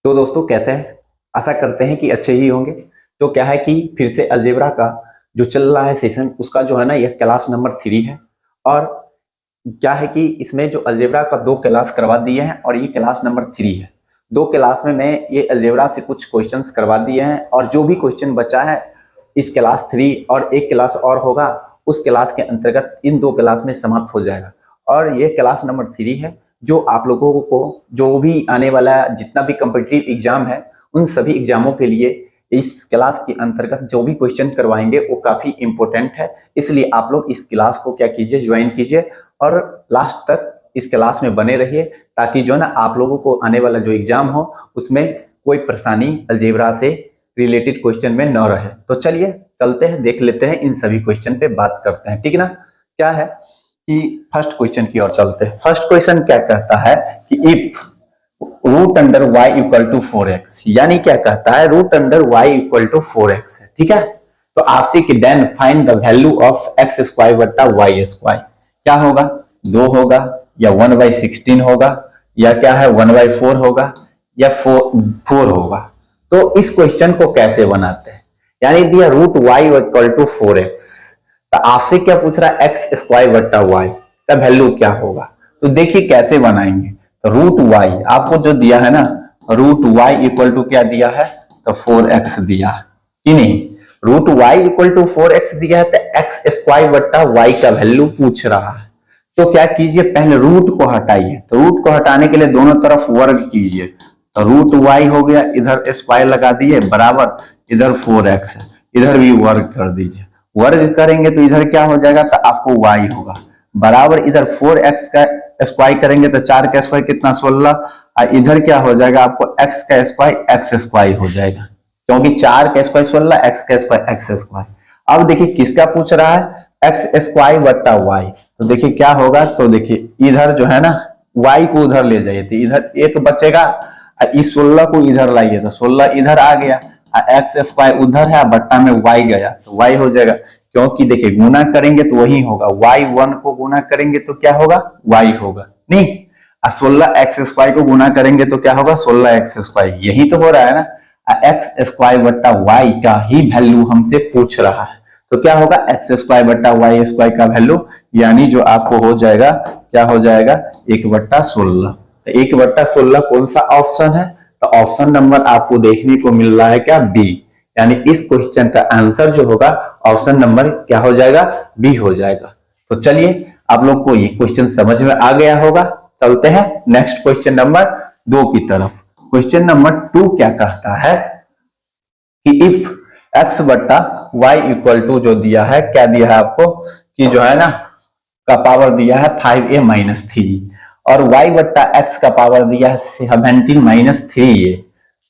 तो दोस्तों कैसे हैं। आशा करते हैं कि अच्छे ही होंगे। तो क्या है कि फिर से अलजेब्रा का जो चल रहा है सेशन उसका जो है ना यह क्लास नंबर 3 है। और क्या है कि इसमें जो अलजेब्रा का 2 क्लास करवा दिए हैं और ये क्लास नंबर 3 है। 2 क्लास में मैं ये अलजेब्रा से कुछ क्वेश्चंस करवा दिए हैं और जो भी क्वेश्चन बचा है इस क्लास 3 और एक क्लास और होगा उस क्लास के अंतर्गत इन 2 क्लास में समाप्त हो जाएगा। और ये क्लास नंबर 3 है जो आप लोगों को जो भी आने वाला जितना भी कॉम्पिटिटिव एग्जाम है उन सभी एग्जामों के लिए इस क्लास के अंतर्गत जो भी क्वेश्चन करवाएंगे वो काफी इंपॉर्टेंट है। इसलिए आप लोग इस क्लास को क्या कीजिए, ज्वाइन कीजिए और लास्ट तक इस क्लास में बने रहिए ताकि जो ना आप लोगों को आने वाला जो एग्जाम हो उसमें कोई परेशानी अलजेब्रा से रिलेटेड क्वेश्चन में न रहे। तो चलिए चलते हैं, देख लेते हैं, इन सभी क्वेश्चन पे बात करते हैं, ठीक ना। क्या है कि फर्स्ट क्वेश्चन की ओर चलते हैं। फर्स्ट क्वेश्चन क्या कहता है कि if root under y equal to 4x, यानी क्या कहता है root under y equal to 4x है, ठीक है। तो आपसे कि then find the value of x square बटा वाई स्क्वायर। क्या होगा, 2 होगा या 1/16 होगा या क्या है 1/4 होगा या 4 होगा। तो इस क्वेश्चन को कैसे बनाते हैं, यानी दिया root Y equal to 4x, तो आपसे क्या पूछ रहा है एक्स स्क्वायर बट्टा वाई का वैल्यू क्या होगा। तो देखिए कैसे बनाएंगे। तो रूट वाई आपको जो दिया है ना, रूट वाई इक्वल टू क्या दिया है, तो 4x दिया है कि नहीं। Root Y equal to 4x दिया है तो एक्स स्क्वायर बट्टा वाई का वैल्यू पूछ रहा है। तो क्या कीजिए, पहले रूट को हटाइए। तो रूट को हटाने के लिए दोनों तरफ वर्ग कीजिए। तो रूट वाई हो गया, इधर स्क्वायर लगा दिए बराबर, इधर 4x है, इधर भी वर्ग कर दीजिए। वर्ग करेंगे तो इधर क्या हो जाएगा, तो आपको y होगा बराबर, इधर 4x का स्क्वायर करेंगे तो 4 का स्क्वायर कितना 16, और इधर क्या हो जाएगा आपको x का स्क्वायर x स्क्वायर हो जाएगा, क्योंकि 4 का स्क्वायर 16, x का स्क्वायर x स्क्वायर। अब देखिए किसका पूछ रहा है, एक्स स्क्वायर बट्टा वाई। तो देखिए क्या होगा, तो देखिए इधर जो है ना y को उधर ले जाइए तो इधर 1 बचेगा, इस 16 को इधर लाइए तो 16 इधर आ गया, एक्स स्क्वायर उधर है, बट्टा में y गया तो y हो जाएगा। क्योंकि देखिए गुना करेंगे तो वही होगा, y1 को गुना करेंगे तो क्या होगा y होगा, नहीं 16 एक्स स्क्वायर को गुना करेंगे तो क्या होगा 16 एक्स स्क्वायर, यही तो हो रहा है ना। एक्स स्क्वायर बट्टा वाई का ही वैल्यू हमसे पूछ रहा है। तो क्या होगा एक्स स्क्वायर बट्टा वाई स्क्वायर का वैल्यू, यानी जो आपको हो जाएगा क्या हो जाएगा 1/16। तो 1/16 कौन सा ऑप्शन है, तो ऑप्शन नंबर आपको देखने को मिल रहा है क्या, बी। यानी इस क्वेश्चन का आंसर जो होगा ऑप्शन नंबर क्या हो जाएगा, बी हो जाएगा। तो चलिए आप लोग को ये क्वेश्चन समझ में आ गया होगा। चलते हैं नेक्स्ट क्वेश्चन नंबर 2 की तरफ। क्वेश्चन नंबर 2 क्या कहता है कि इफ एक्स बट्टा वाई इक्वल टू, जो दिया है क्या दिया है आपको कि जो है ना का पावर दिया है 5a-3 और y बट्टा एक्स का पावर दिया है 17-3a।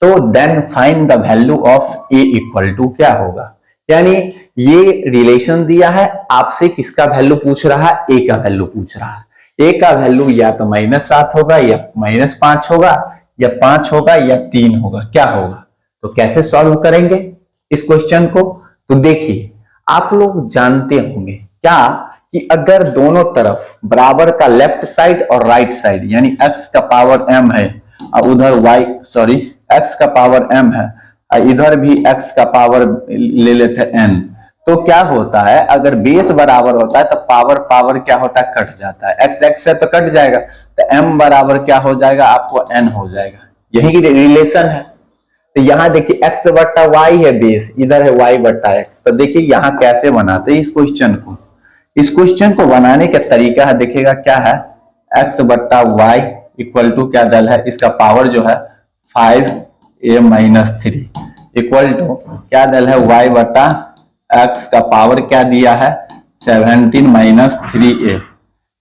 तो then find the value of a equal to क्या होगा। यानी ये रिलेशन दिया है, आपसे किसका वैल्यू पूछ रहा है, a का वैल्यू पूछ रहा है। a का वैल्यू या तो -7 होगा या -5 होगा या 5 होगा या 3 होगा, क्या होगा। तो कैसे सॉल्व करेंगे इस क्वेश्चन को, तो देखिए आप लोग जानते होंगे क्या कि अगर दोनों तरफ बराबर का लेफ्ट साइड और राइट साइड, यानी x का पावर m है और उधर x का पावर m है और इधर भी x का पावर ले लेते हैं n, तो क्या होता है अगर बेस बराबर होता है तो पावर पावर क्या होता है, कट जाता है। x x से तो कट जाएगा तो m बराबर क्या हो जाएगा आपको n हो जाएगा, यही रिलेशन है। तो यहाँ देखिए x बट्टा y है बेस, इधर है y बट्टा x। तो देखिए यहाँ कैसे बनाते हैं इस क्वेश्चन को। इस क्वेश्चन को बनाने का तरीका है, देखिएगा क्या है, x बट्टा वाई इक्वल टू क्या दल है, इसका पावर जो है 5a-3 इक्वल टू क्या दल है y बट्टा x का पावर क्या दिया है 17-3a।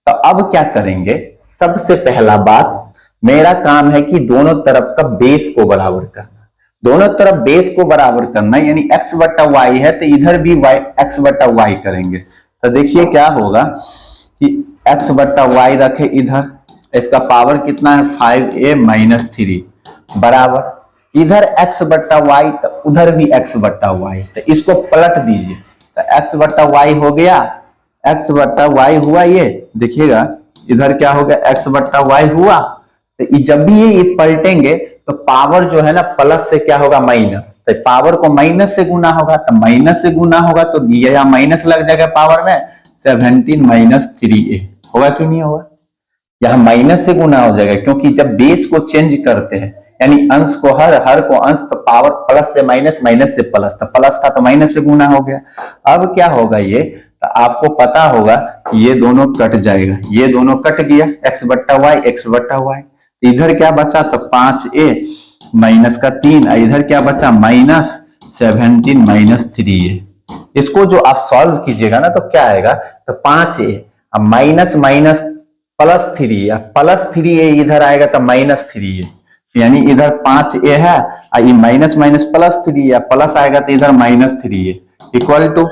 तो अब क्या करेंगे, सबसे पहला बात मेरा काम है कि दोनों तरफ का बेस को बराबर करना। दोनों तरफ बेस को बराबर करना यानी x बट्टा वाई है तो इधर भी x बट्टा वाई करेंगे। तो देखिए क्या होगा कि x बट्टा वाई रखे इधर, इसका पावर कितना है 5a-3 बराबर इधर x बट्टा वाई तो उधर भी x बट्टा वाई, तो इसको पलट दीजिए तो x बट्टा वाई हो गया, x बट्टा वाई हुआ, ये देखिएगा इधर क्या हो गया x बट्टा वाई हुआ, तो जब भी ये पलटेंगे तो पावर जो है ना प्लस से क्या होगा माइनस, तो पावर को माइनस से गुना होगा, तो माइनस से गुना होगा तो यहाँ माइनस लग जाएगा पावर में, 17 माइनस 3a होगा कि नहीं होगा, यहाँ माइनस से गुना हो जाएगा, क्योंकि जब बेस को चेंज करते हैं यानी अंश को हर को अंश, तो पावर प्लस से माइनस, माइनस से प्लस, तो प्लस था तो माइनस से गुना हो गया। अब क्या होगा ये, तो आपको पता होगा कि ये दोनों कट जाएगा, ये दोनों कट गया, x बट्टा वाई, x बट्टा वाई, इधर क्या बचा, तो 5a माइनस का 3, इधर क्या बचा माइनस 17 माइनस 3a। इसको जो आप सॉल्व कीजिएगा ना तो क्या आएगा, तो 5a minus minus plus 3a, plus 3a इधर आएगा तो माइनस 3a, यानी इधर 5a है, ये minus minus plus 3a, plus आएगा तो इधर माइनस 3a, इक्वल टू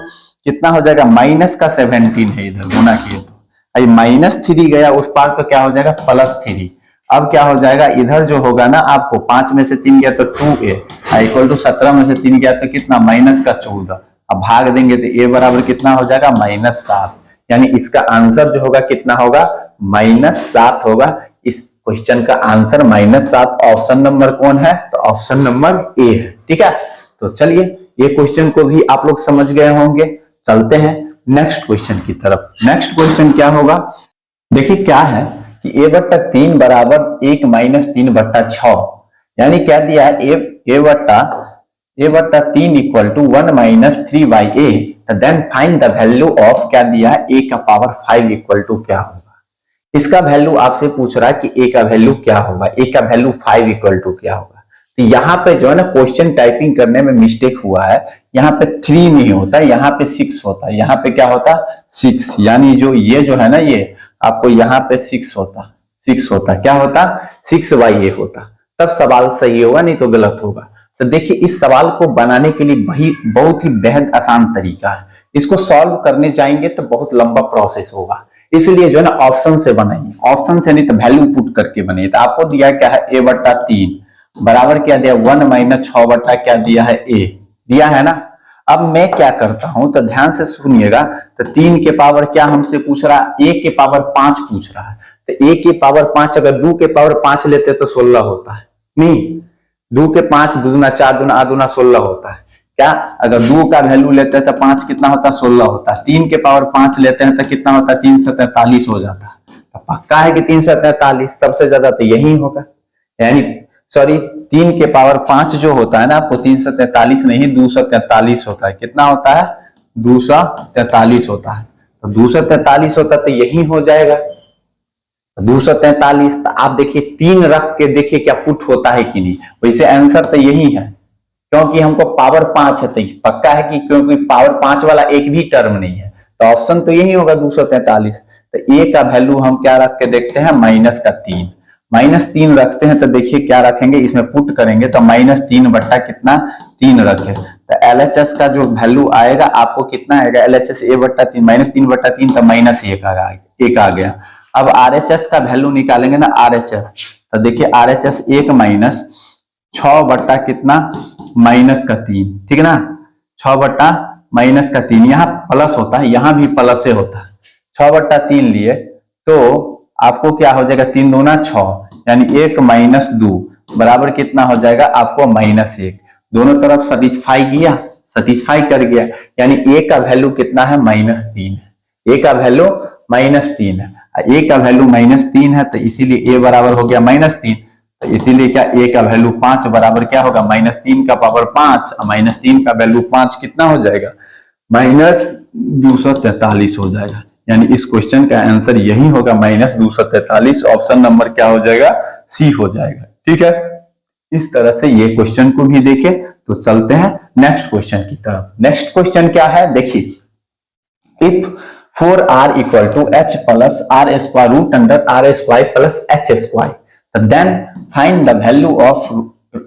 कितना हो जाएगा, माइनस का 17 है इधर गुना किए तो माइनस 3 गया उस पार, तो क्या हो जाएगा प्लस 3। अब क्या हो जाएगा, इधर जो होगा ना आपको 5 में से 3 गया तो 2a, इक्वल टू 17 में से 3 गया तो कितना माइनस का 14, अब भाग देंगे तो a बराबर कितना हो जाएगा माइनस 7, यानी इसका आंसर जो होगा कितना होगा माइनस 7 होगा। इस क्वेश्चन का आंसर माइनस 7, ऑप्शन नंबर कौन है, तो ऑप्शन नंबर ए है। ठीक है, तो चलिए ये क्वेश्चन को भी आप लोग समझ गए होंगे, चलते हैं नेक्स्ट क्वेश्चन की तरफ। नेक्स्ट क्वेश्चन क्या होगा, देखिए क्या है कि a बट्टा 3 बराबर 1 माइनस 3 बट्टा 6, यानी क्या दिया है a बट्टा 3 equal to 1 minus 3 by a, then find the value of, क्या दिया है a का पावर 5 इक्वल टू क्या होगा। इसका वैल्यू आपसे पूछ रहा है कि a का वैल्यू क्या होगा, a का वैल्यू 5 इक्वल टू क्या होगा। तो यहाँ पे जो है ना क्वेश्चन टाइपिंग करने में मिस्टेक हुआ है, यहाँ पे 3 नहीं होता, यहाँ पे 6 होता है, यहाँ पे क्या होता 6, यानी जो ये जो है ना ये आपको यहाँ पे 6 होता, क्या होता 6/a होता, तब सवाल सही होगा, नहीं तो गलत होगा। तो देखिए इस सवाल को बनाने के लिए बहुत ही बेहद आसान तरीका है, इसको सॉल्व करने जाएंगे तो बहुत लंबा प्रोसेस होगा, इसलिए जो है ना ऑप्शन से बनाइए, ऑप्शन से नहीं तो वैल्यू पुट करके बनाइए। तो आपको दिया क्या है a बट्टा 3 बराबर क्या दिया 1 माइनस 6 बट्टा क्या दिया है a, दिया है ना। अब मैं क्या करता हूं तो ध्यान से सुनिएगा, तो 3 के पावर क्या हमसे पूछ रहा है, a के पावर 5 पूछ रहा है, तो a के पावर 5 अगर 2 के पावर 5 लेते तो 16 होता है, नहीं 2 के 5 2 दूना 4 दूना 8 दूना 16 होता है, क्या अगर 2 का वैल्यू लेते हैं तो 5 कितना होता है 16 होता है, 3 के पावर 5 लेते हैं तो कितना होता है 343 हो जाता है। तो पक्का है कि 343 सबसे ज्यादा तो यही होगा, यानी सॉरी 3 के पावर 5 जो होता है ना आपको 343 नहीं 243 होता है, कितना होता है 243 होता है, तो 243 होता तो यही हो जाएगा 243। तो आप देखिए 3 रख के देखिए क्या पुट होता है कि नहीं, वैसे आंसर तो यही है, क्योंकि हमको पावर 5 है तो पक्का है कि क्योंकि पावर 5 वाला एक भी टर्म नहीं है, तो ऑप्शन तो यही होगा 243। तो a का वैल्यू हम क्या रख के देखते हैं माइनस का 3, माइनस 3 रखते हैं तो देखिए क्या रखेंगे इसमें पुट करेंगे तो माइनस 3 बट्टा कितना 3 रखे, तो LHS का जो वैल्यू आएगा आपको कितना आएगा LHS a बट्टा 3 माइनस 3 बट्टा 3 तो माइनस 1 आ गया। अब RHS का वैल्यू निकालेंगे ना RHS, तो देखिए RHS 1 माइनस 6 बट्टा कितना माइनस का 3, ठीक है ना 6 बट्टा माइनस का 3, यहाँ प्लस होता है यहाँ भी प्लस से होता है, 6 बट्टा 3 लिए तो आपको क्या हो जाएगा 3 दूना 6, यानी 1 माइनस 2 बराबर कितना हो जाएगा आपको माइनस 1, दोनों तरफ सेटिस्फाई कर गया, यानी a का वैल्यू कितना है -3 है, a का वैल्यू -3 है, a का वैल्यू -3 है तो इसीलिए a बराबर हो गया -3, तो इसीलिए क्या a का वैल्यू 5 बराबर क्या होगा -3 का पावर 5, -3 का वैल्यू 5 कितना हो जाएगा -243 हो जाएगा, यानी इस क्वेश्चन का आंसर यही होगा -243, ऑप्शन नंबर क्या हो जाएगा सी हो जाएगा। ठीक है, इस तरह से ये क्वेश्चन को भी देखें। तो चलते हैं नेक्स्ट क्वेश्चन की तरफ। नेक्स्ट क्वेश्चन क्या है देखिए, if 4r equal to h plus r square root under r square plus h square, then find the value of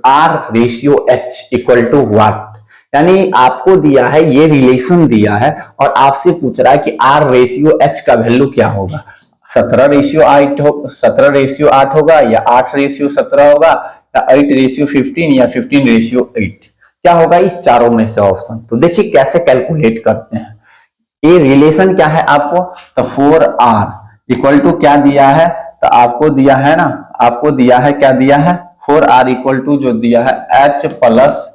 r ratio h equal to what. यानी आपको दिया है ये रिलेशन दिया है और आपसे पूछ रहा है कि r रेशियो h का वैल्यू क्या होगा, 17:8 होगा या 8:17 होगा या 8:15 या 15:8, क्या होगा इस चारों में से ऑप्शन। तो देखिए कैसे कैलकुलेट करते हैं, ये रिलेशन क्या है आपको, तो 4r इक्वल टू क्या दिया है, तो आपको दिया है ना आपको दिया है, क्या दिया है, 4r इक्वल टू जो दिया है h plus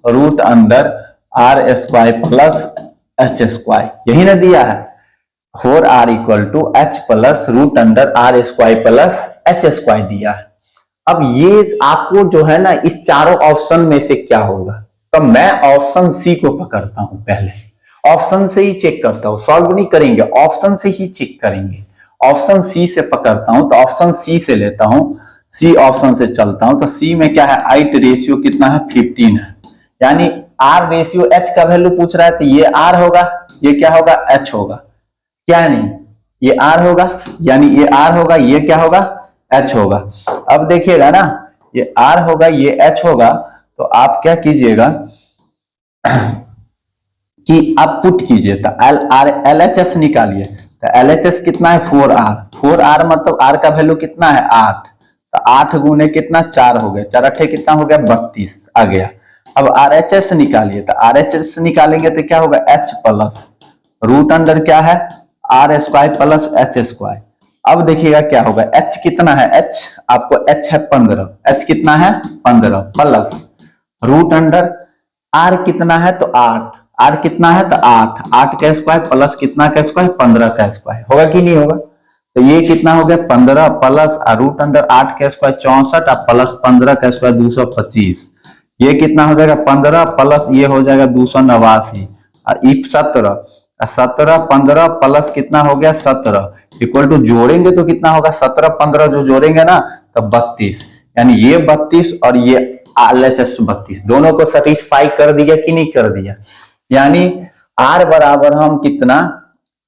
root under r square plus h square, यही ना दिया है, 4r equal to h plus root under r square plus h square दिया है। अब ये आपको जो है ना इस चारों ऑप्शन में से क्या होगा, तो मैं ऑप्शन सी को पकड़ता हूं, पहले ऑप्शन से ही चेक करता हूं, सॉल्व नहीं करेंगे, ऑप्शन से ही चेक करेंगे। ऑप्शन सी से पकड़ता हूं, तो ऑप्शन सी से लेता हूं, सी ऑप्शन से चलता हूं, तो सी में क्या है, आइट रेशियो कितना है, 15 है, यानी आर रेशियो एच का वैल्यू पूछ रहा है, तो ये आर होगा, ये क्या होगा, एच होगा, क्या नहीं, ये आर होगा, यानी ये आर होगा, ये क्या होगा, एच होगा। अब देखिएगा ना, ये आर होगा, ये एच होगा, तो आप क्या कीजिएगा कि आप पुट कीजिए, तो एल एच एस निकालिए, तो एल एच एस कितना है, 4r, 4r मतलब r का वैल्यू कितना है, 8, तो 8 गुने कितना, 4 हो गए, 4 अट्ठे कितना हो गया, 32 आ गया। अब आर एच एस निकालिए, तो आर एच एस निकालेंगे तो क्या होगा, h प्लस रूट अंडर क्या है, r square plus h square. अब देखिएगा क्या होगा, h कितना है, h आपको h है 15, h कितना है 15 प्लस रूट अंडर r कितना है, तो 8, r कितना है, तो 8, 8 का स्क्वायर प्लस कितना का स्क्वायर, 15 का स्क्वायर, होगा कि नहीं होगा, तो ये कितना हो गया, 15 प्लस रूट अंडर 8 का स्क्वायर 64 प्लस 15 का स्क्वायर 225, ये कितना हो जाएगा, 15 प्लस ये हो जाएगा 289, 17 17 15 प्लस कितना हो गया, 17 इक्वल टू जोड़ेंगे तो कितना होगा, 17 15 जो जोड़ेंगे ना तो 32, यानी ये 32 और ये LHS 32 दोनों को सेटिस्फाई कर दिया कि नहीं कर दिया, यानी R बराबर हम कितना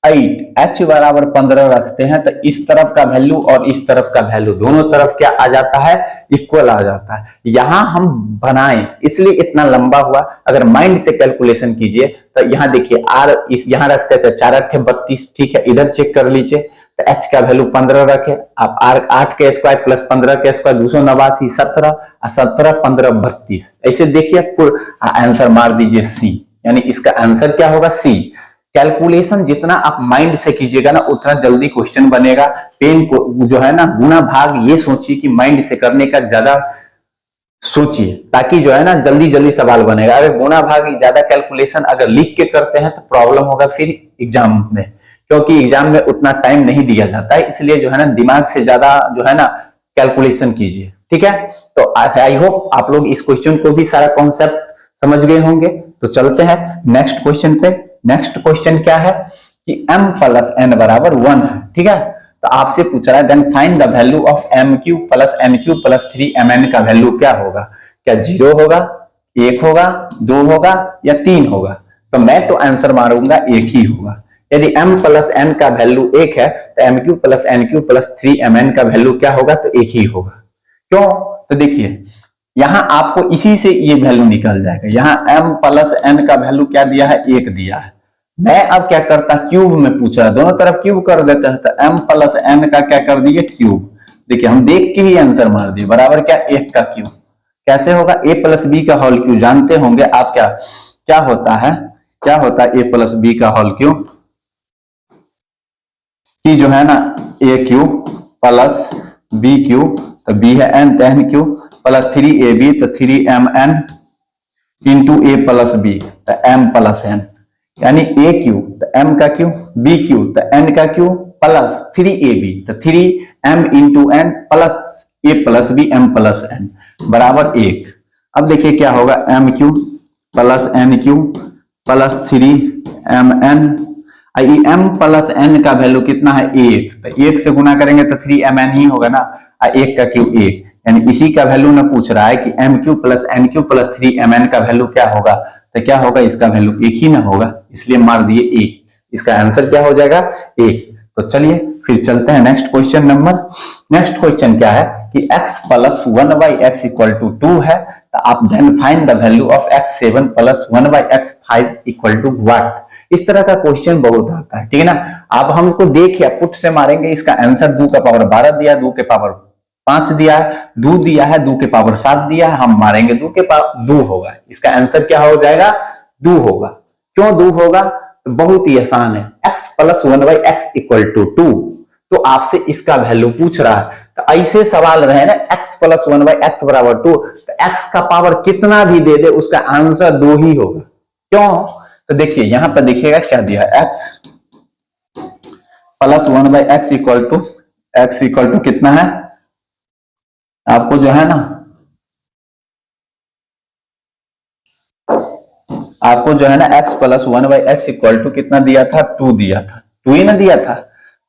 8, H बराबर 15 रखते हैं, तो इस तरफ का वैल्यू और इस तरफ का वैल्यू दोनों तरफ क्या आ जाता है, इक्वल आ जाता है। यहां हम बनाएं इसलिए इतना लंबा हुआ, अगर माइंड से कैलकुलेशन कीजिए तो यहाँ देखिए R इस यहाँ रखते थे 4 अट्ठे 32, ठीक है, इधर चेक कर लीजिए, तो H का वैल्यू 15 रखे, आप R 8 के स्क्वायर प्लस 15 के स्क्वायर 289, 17 17 15 32, ऐसे देखिए आंसर मार दीजिए C, यानी इसका आंसर क्या होगा, C। कैलकुलेशन जितना आप माइंड से कीजिएगा ना उतना जल्दी क्वेश्चन बनेगा। पेन को जो है ना गुना भाग ये सोचिए कि माइंड से करने का ज्यादा सोचिए, ताकि जो है ना जल्दी जल्दी सवाल बनेगा। अगर गुना भाग ज्यादा कैलकुलेशन अगर लिख के करते हैं तो प्रॉब्लम होगा फिर एग्जाम में, क्योंकि एग्जाम में उतना टाइम नहीं दिया जाता है, इसलिए जो है ना दिमाग से ज्यादा जो है ना कैलकुलेशन कीजिए, ठीक है। तो आई होप आप लोग इस क्वेश्चन को भी सारा कॉन्सेप्ट समझ गए होंगे। तो चलते हैं नेक्स्ट क्वेश्चन पे। नेक्स्ट क्वेश्चन क्या है कि m प्लस n बराबर 1 है, ठीक है। तो आपसे पूछ रहा है then find the value of m cube plus n cube plus 3mn का वैल्यू क्या होगा, क्या 0 होगा, 1 होगा, 2 होगा या 3 होगा। तो मैं तो आंसर मारूंगा 1 ही होगा। यदि m प्लस n का वैल्यू 1 है तो m cube plus n cube plus 3mn का वैल्यू क्या होगा, तो 1 ही होगा। क्यों, तो देखिए यहां आपको इसी से ये वैल्यू निकल जाएगा। यहां m प्लस n का वैल्यू क्या दिया है, 1 दिया है। मैं अब क्या करता, क्यूब में पूछ रहा, दोनों तरफ क्यूब कर देते हैं, तो m प्लस n का क्या कर दिए, क्यूब। देखिए हम देख के ही आंसर मार दिए, बराबर क्या 1 का क्यूब। कैसे होगा, a प्लस बी का होल क्यूब, जानते होंगे आप क्या क्या होता है, क्या होता है a प्लस बी का होल क्यूब, कि जो है ना a cube plus b cube, तो b है n, तो n क्यूब प्लस 3ab, तो 3mn into a plus b, तो m प्लस n, यानी a क्यूब तो m का क्यूब, b क्यूब तो n का क्यूब प्लस 3ab, तो 3m into n plus a plus b m plus n बराबर 1। अब देखिए क्या होगा, m cube plus n cube plus 3mn, m plus n का वैल्यू कितना है 1, तो 1 से गुना करेंगे तो 3mn ही होगा ना, 1 का क्यूब 1, यानी इसी का वैल्यू ना पूछ रहा है कि m cube plus n cube plus 3mn का वैल्यू क्या होगा, तो क्या होगा, इसका वैल्यू 1 ही ना होगा, इसलिए मार दिए 1। इसका आंसर क्या हो जाएगा, 1। तो चलिए फिर चलते हैं next question number. Next question क्या है कि x plus 1/x equal to 2 है, तो आप then find the value of x7 plus 1/x5 equal to what. इस तरह का क्वेश्चन बहुत आता है, ठीक है ना। आप हमको देखिए पुट से मारेंगे, इसका आंसर 2 का पावर 12 दिया, 2 के पावर 5 दिया है, 2 दिया है, 2 के पावर 7 दिया है, हम मारेंगे 2 के पावर 2 होगा। इसका आंसर क्या हो जाएगा, 2 होगा। क्यों 2 होगा, तो बहुत ही आसान है, x plus 1/x equal to 2, तो आपसे इसका वैल्यू पूछ रहा है। तो ऐसे सवाल रहे ना x प्लस 1/x बराबर 2, तो x का पावर कितना भी दे दे उसका आंसर 2 ही होगा। क्यों? तो देखिए यहां पर देखिएगा क्या दिया है, x plus 1/x equal to कितना है आपको जो है ना, आपको जो है ना x plus 1/x equal to कितना दिया था, 2 दिया था, 2 ही ना दिया था,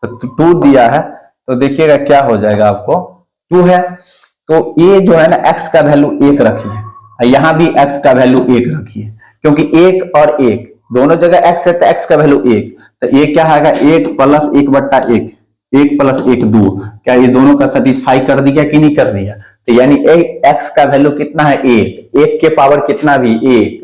तो 2 दिया है। तो देखिएगा क्या हो जाएगा, आपको 2 है तो ये जो है ना x का वैल्यू 1 रखिए, यहां भी x का वैल्यू 1 रखिए, क्योंकि 1 और 1 दोनों जगह x है तो x का वैल्यू 1, तो ये क्या आएगा 1 प्लस 1/1, 1 प्लस 1 2, क्या ये दोनों का सेटिस्फाई कर दिया कि नहीं कर दिया? तो यानी x का वैल्यू कितना है 1, 1 के पावर कितना भी 1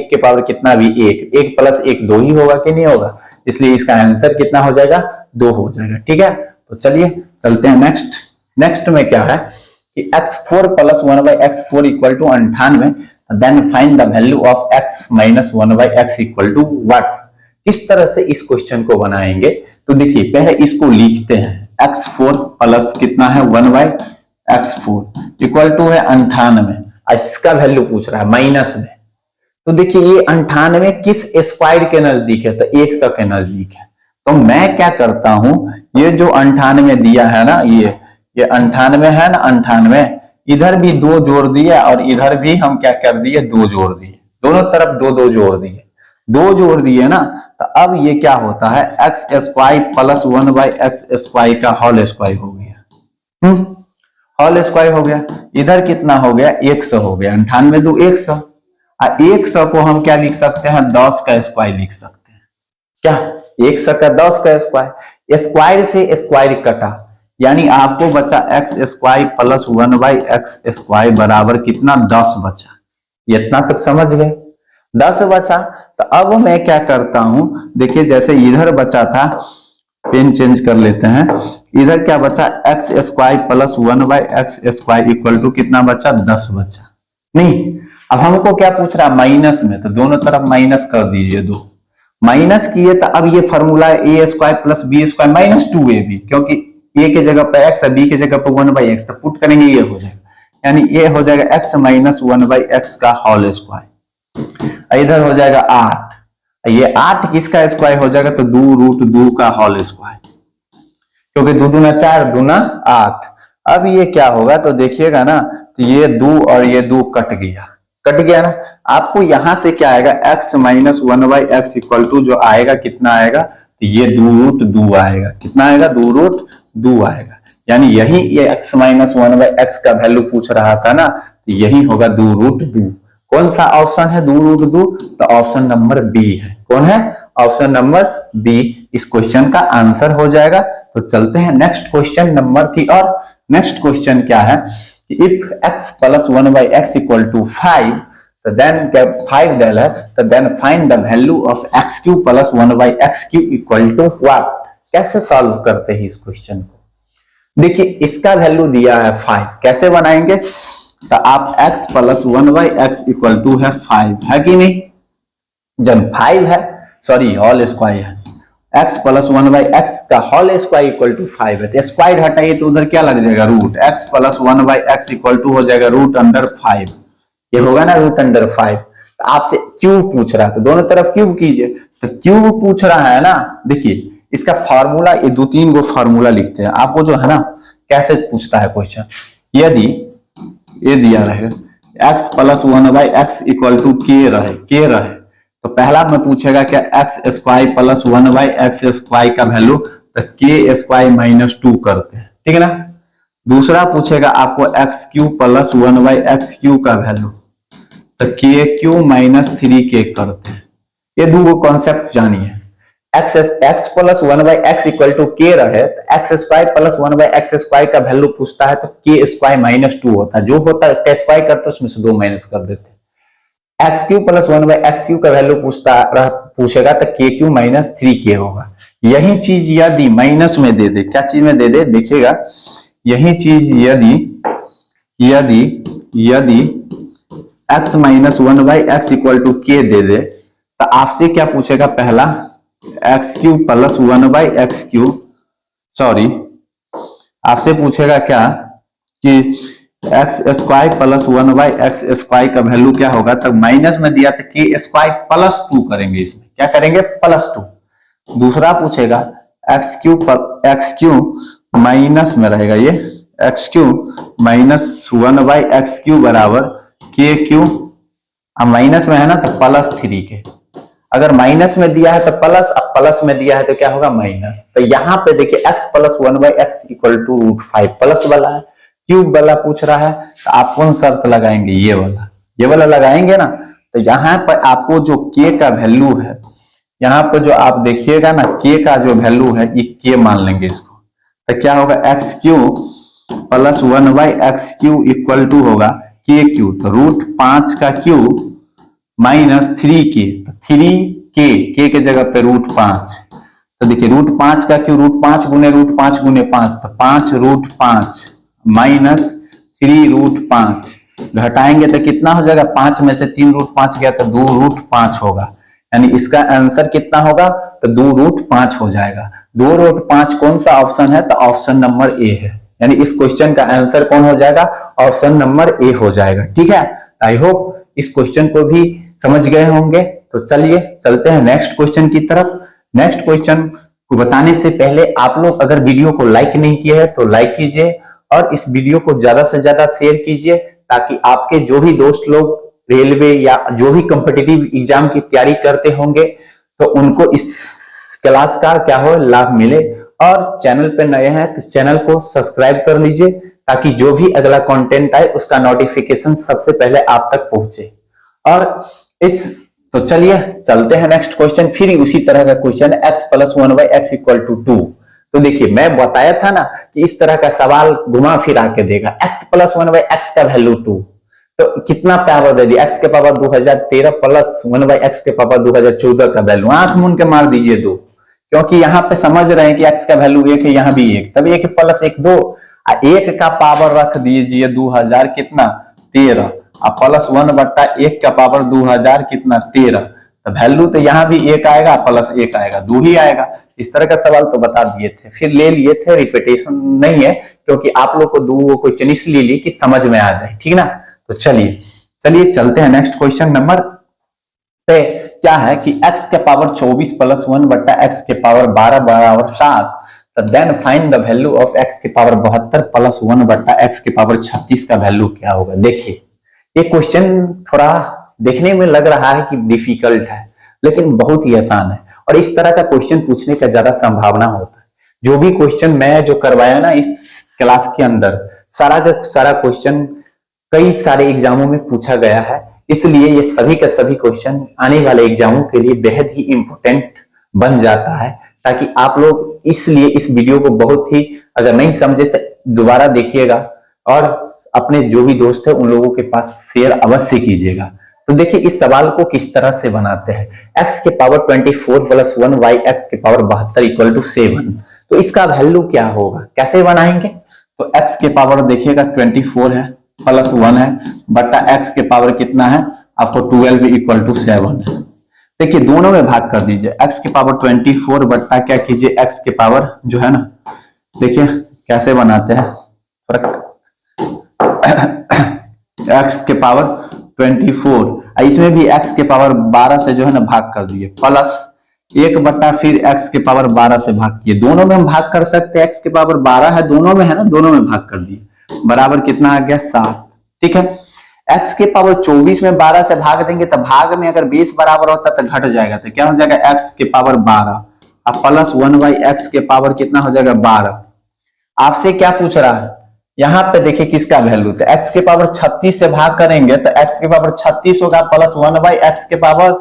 के पावर कितना भी 1, 1 प्लस 1 2 ही होगा कि नहीं होगा, इसलिए इसका आंसर कितना हो जाएगा 2 हो जाएगा। ठीक है, तो चलिए चलते हैं नेक्स्ट में क्या है कि x4 plus 1/x4 equal to 98, then find the value of x minus 1/x equal to what. किस तरह से इस क्वेश्चन को बनाएंगे, तो देखिए पहले इसको लिखते हैं, x4 प्लस कितना है 1/x4 इक्वल टू है 98, इसका वैल्यू पूछ रहा है माइनस में। तो देखिए ये 98 किस स्क्वायर के नजदीक है, तो 100 के नजदीक है। तो मैं क्या करता हूं, ये जो 98 दिया है ना, ये 98 है ना, 98 इधर भी 2 जोड़ दिया और इधर भी हम क्या कर दिए 2 जोड़ दिए, दोनों तरफ 2 जोड़ दिए, 2 जोड़ दिए ना, तो अब ये क्या होता है x square plus 1/x square का होल स्क्वायर हो गया, होल स्क्वायर हो गया। इधर कितना हो गया 100 हो गया, 98 2 100, 100 को हम क्या लिख सकते हैं 10 का स्क्वायर लिख सकते हैं, क्या 100 का 10 का स्क्वायर, स्क्वायर से स्क्वायर कटा, यानी आपको बचा x square plus 1/x square बराबर कितना 10 बचा, इतना तक समझ गए, 10 बचा। तो अब मैं क्या करता हूं, देखिए जैसे इधर बचा था, पेन चेंज कर लेते हैं, इधर क्या बचा x square plus 1/x square equal to कितना बचा 10 बचा। नहीं, अब हमको क्या पूछ रहा है माइनस में, तो दोनों तरफ माइनस कर दीजिए, 2 माइनस किए तो अब ये formula a square plus b square minus 2ab, क्योंकि ए के जगह पे x है, बी के जगह पे 1/x, तो पुट करेंगे ये हो जाएगा, यानी ये हो जाएगा x माइनस 1/x का होल स्क्वायर, इधर हो जाएगा 8, ये 8 किसका स्क्वायर हो जाएगा, तो 2√2 का होल स्क्वायर, क्योंकि 2 दूना 4 दूना 8। अब ये क्या होगा, तो देखिएगा ना, तो ये 2 और ये 2 कट गया ना, आपको यहां से क्या आएगा x minus 1/x equal to जो आएगा कितना आएगा, तो ये 2√2 आएगा, कितना आएगा 2√2 आएगा, यानी यही ये x माइनस 1/x का वैल्यू पूछ रहा था ना, तो यही होगा 2√2। कौन सा ऑप्शन है 2√2, तो ऑप्शन नंबर बी है, कौन है ऑप्शन नंबर बी इस क्वेश्चन का आंसर हो जाएगा। तो चलते हैं नेक्स्ट क्वेश्चन नंबर की और नेक्स्ट क्वेश्चन क्या है, if x plus 1/x equal to 5, तो then 5 देल है, तो then find the value of x cube plus 1/x cube equal to what। कैसे सॉल्व करते हैं इस क्वेश्चन को, देखिए इसका वैल्यू दिया है 5, कैसे बनाएंगे, तो आप x plus 1/x equal to है 5 है कि नहीं, जब 5 है सॉरी होल स्क्वायर है, x प्लस 1/x का होल स्क्वायर इक्वल टू 5 है, तो स्क्वायर हटाइए तो उधर क्या लग जाएगा root, x plus 1/x equal to हो जाएगा √5, ये होगा ना √5। तो आपसे क्यूब पूछ रहा है, तो दोनों तरफ क्यूब कीजिए, तो क्यूब पूछ रहा है ना, देखिए इसका फॉर्मूला, ये 2-3 गो फॉर्मूला लिखते हैं, आपको जो है ना कैसे पूछता है क्वेश्चन, यदि ये दिया रहे x plus 1/x equal to के रहे, तो पहला में पूछेगा क्या x square plus 1/x square का वैल्यू, तो के स्क्वायर माइनस 2 करते हैं, ठीक है ना। दूसरा पूछेगा आपको x cube plus 1/x cube का वैल्यू, तो के क्यूब माइनस 3k करते हैं। ये दो कॉन्सेप्ट जानिए, x plus 1/x equal to के रहे, तो x square plus 1/x square का वैल्यू पूछता है, तो के स्क्वायर माइनस 2 होता है, जो होता है इसका स्क्वायर करते उसमें से 2 माइनस कर देते हैं। X Q plus 1/x Q का वैल्यू पूछेगा तो के क्यू माइनस 3k होगा। यही चीज यदि माइनस में दे दे, क्या चीज में दे दे देखिएगा, यही चीज यदि x minus 1/x equal to के दे दे, तो आपसे क्या पूछेगा, पहला x Q plus 1/x Q, sorry आपसे पूछेगा क्या कि एक्स स्क्वायर प्लस 1/x² का वैल्यू क्या होगा, तब माइनस में दिया तो k² +2 करेंगे, इसमें क्या करेंगे +2। दूसरा पूछेगा x³ माइनस में रहेगा, ये x³ -1/x³ बराबर k³ माइनस में है ना तो +3 के। अगर माइनस में दिया है तो प्लस, अब प्लस में दिया है तो क्या होगा माइनस। तो यहाँ पे देखिए x + 1/x = √5 प्लस वाला है, क्यूब वाला पूछ रहा है, तो आप कौन शर्त लगाएंगे, ये वाला लगाएंगे ना। तो यहाँ पर आपको जो k का वैल्यू है, यहाँ पर जो आप देखिएगा ना k का जो वैल्यू है ये k मान लेंगे इसको। तो क्या होगा x³ + 1/x³ = होगा k³ तो √5 का क्यूब -3k, 3k के जगह पे √5। तो देखिए √5 का क्यूब √5 गुने √5 गुने 5 तो 5√5 -3√5 घटाएंगे तो कितना हो जाएगा, 5 में से 3√5 गया तो 2√5 होगा। यानी इसका आंसर कितना होगा तो 2√5 हो जाएगा। 2√5 कौन सा ऑप्शन है, तो ऑप्शन नंबर ए है। यानी इस क्वेश्चन का आंसर कौन हो जाएगा, ऑप्शन नंबर ए हो जाएगा। ठीक है, आई होप इस क्वेश्चन को भी समझ गए होंगे। तो चलिए चलते हैं नेक्स्ट क्वेश्चन की तरफ। नेक्स्ट क्वेश्चन को बताने से पहले आप लोग अगर वीडियो को लाइक नहीं किए हैं तो लाइक कीजिए और इस वीडियो को ज्यादा से ज्यादा शेयर कीजिए, ताकि आपके जो भी दोस्त लोग रेलवे या जो भी कॉम्पिटिटिव एग्जाम की तैयारी करते होंगे तो उनको इस क्लास का क्या हो लाभ मिले। और चैनल पे नए हैं तो चैनल को सब्सक्राइब कर लीजिए, ताकि जो भी अगला कंटेंट आए उसका नोटिफिकेशन सबसे पहले आप तक पहुंचे। और तो चलिए चलते हैं नेक्स्ट क्वेश्चन। फिर उसी तरह का क्वेश्चन x + 1/x = 2। तो देखिए मैं बताया था ना कि इस तरह का सवाल घुमा फिरा के देगा। x + 1/x का वैल्यू 2, तो कितना पावर दे दिया, x के पावर 2013 प्लस 1/x के पावर 2014 का वैल्यू। आंख मूंद के मार दीजिए 2, क्योंकि यहाँ पे समझ रहे हैं कि x का वैल्यू 1 है, यहाँ भी 1, तब 1 + 1 2, 1 का पावर रख दीजिए 2000 कितना 13 प्लस 1/1 का पावर 2000 कितना 13, तो वैल्यू तो यहाँ भी 1 आएगा प्लस 1 आएगा, 2 ही आएगा। इस तरह का सवाल तो बता दिए थे, फिर ले लिए थे, रिपीटेशन नहीं है, क्योंकि आप लोग को 2 क्वेश्चन इसलिए लिए कि समझ में आ जाए। ठीक ना, तो चलिए चलते हैं नेक्स्ट क्वेश्चन नंबर पे। क्या है कि x के पावर 24 प्लस 1/x के पावर 12 बराबर 7, तो then find the value of x के पावर 72 प्लस 1/x के पावर 36 का वैल्यू क्या होगा। देखिए ये क्वेश्चन थोड़ा देखने में लग रहा है कि डिफिकल्ट है, लेकिन बहुत ही आसान है और इस तरह का क्वेश्चन पूछने का ज्यादा संभावना होता है। जो भी क्वेश्चन मैं जो करवाया ना इस क्लास के अंदर, सारा का सारा क्वेश्चन कई सारे एग्जामों में पूछा गया है, इसलिए ये सभी का सभी क्वेश्चन आने वाले एग्जामों के लिए बेहद ही इंपॉर्टेंट बन जाता है। ताकि आप लोग इसलिए इस वीडियो को बहुत ही, अगर नहीं समझे तो दोबारा देखिएगा और अपने जो भी दोस्त है उन लोगों के पास शेयर अवश्य कीजिएगा। तो देखिए इस सवाल को किस तरह से बनाते हैं। x के पावर 24 प्लस 1/x के पावर 72 = 7, तो इसका वैल्यू क्या होगा, कैसे बनाएंगे। तो x के पावर देखिएगा 24 है प्लस 1 है बटा x के पावर कितना है आपको 12 = 7 है। देखिए दोनों में भाग कर दीजिए, x के पावर 24 बटा क्या कीजिए x के पावर जो है ना, देखिए कैसे बनाते हैं, x के पावर 24 इसमें भी x के पावर 12 से जो है ना भाग कर दिए, प्लस 1 बटा फिर x के पावर 12 से भाग किए। दोनों में हम भाग कर सकते हैं, x के पावर 12 है दोनों में है ना, दोनों में भाग कर दिए, बराबर कितना आ गया 7। ठीक है, x के पावर 24 में 12 से भाग देंगे तो भाग में अगर 20 बराबर होता तो घट जाएगा, तो क्या हो जाएगा x के पावर 12 अब प्लस 1/x के पावर कितना हो जाएगा 12। आपसे क्या पूछ रहा है यहाँ पे, देखिए किसका वैल्यू, तो x के पावर 36 से भाग करेंगे तो x के पावर 36 होगा प्लस 1/x के पावर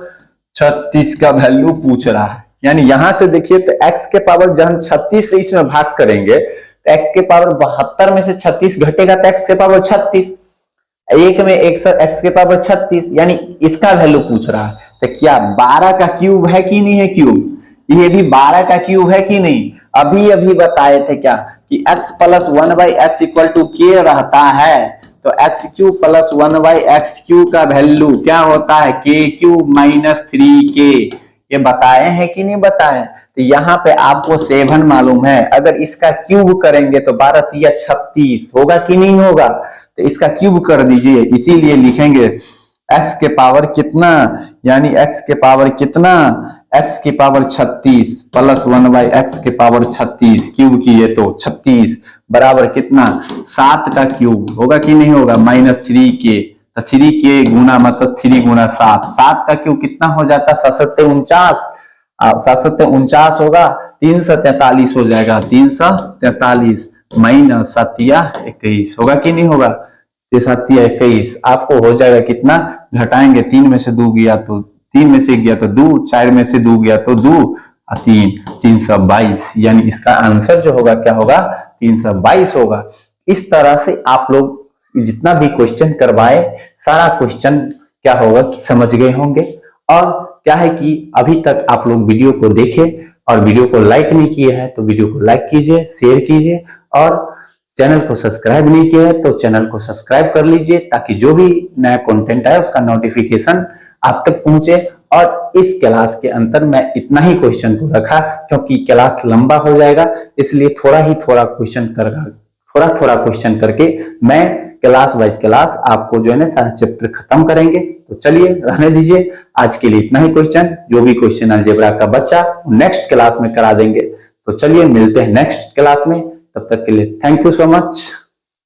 36 का वैल्यू पूछ रहा है। यानी यहां से देखिए तो x के पावर जब 36 से इसमें भाग करेंगे तो x के पावर 72 में से 36 घटेगा तो x के पावर 36, एक में एक x के पावर 36, यानी इसका वैल्यू पूछ रहा है। तो क्या 12 का क्यूब है कि नहीं है क्यूब, ये भी 12 का क्यूब है कि नहीं, अभी बताए थे क्या कि x प्लस 1/x = k रहता है, तो x³ प्लस 1/x³ का वैल्यू क्या होता है k³ - 3k, ये बताए हैं कि नहीं बताए? तो यहाँ पे आपको 7 मालूम है, अगर इसका क्यूब करेंगे तो 12 तिया 36 होगा कि नहीं होगा? तो इसका क्यूब कर दीजिए, इसीलिए लिखेंगे x के पावर कितना, यानी x के पावर कितना, x की पावर 36 प्लस 1/x के पावर 36 क्यूब किए तो 36 बराबर कितना, 7 का क्यूब होगा कि नहीं होगा, -3k, तो 3k गुना मतलब 3 गुना 7, 7 का क्यूब कितना हो जाता, 749, 749 होगा, 343 हो जाएगा, 343 माइनस 7 21 होगा कि नहीं होगा, 7 आपको हो जाएगा कितना, घटाएंगे 3 में से 2 गया तो 3 में से गया तो 2, 4 में से 2 गया तो 2 और 3, 322, यानी इसका आंसर जो होगा क्या होगा, 322 होगा। इस तरह से आप लोग जितना भी क्वेश्चन करवाए सारा क्वेश्चन क्या होगा कि समझ गए होंगे। और क्या है कि अभी तक आप लोग वीडियो को देखे और वीडियो को लाइक नहीं किए हैं तो वीडियो को लाइक कीजिए, शेयर कीजिए, और चैनल को सब्सक्राइब नहीं किया है तो चैनल को सब्सक्राइब कर लीजिए, ताकि जो भी नया कंटेंट आए उसका नोटिफिकेशन आप तक पहुंचे। और इस क्लास के अंतर मैं इतना ही क्वेश्चन को रखा, क्योंकि क्लास लंबा हो जाएगा, इसलिए थोड़ा क्वेश्चन करके मैं क्लास वाइज क्लास आपको जो है ना सारा चैप्टर खत्म करेंगे। तो चलिए रहने दीजिए, आज के लिए इतना ही क्वेश्चन, जो भी क्वेश्चन अलजेब्रा का बच्चा नेक्स्ट क्लास में करा देंगे। तो चलिए मिलते हैं नेक्स्ट क्लास में, तब तक के लिए थैंक यू सो मच।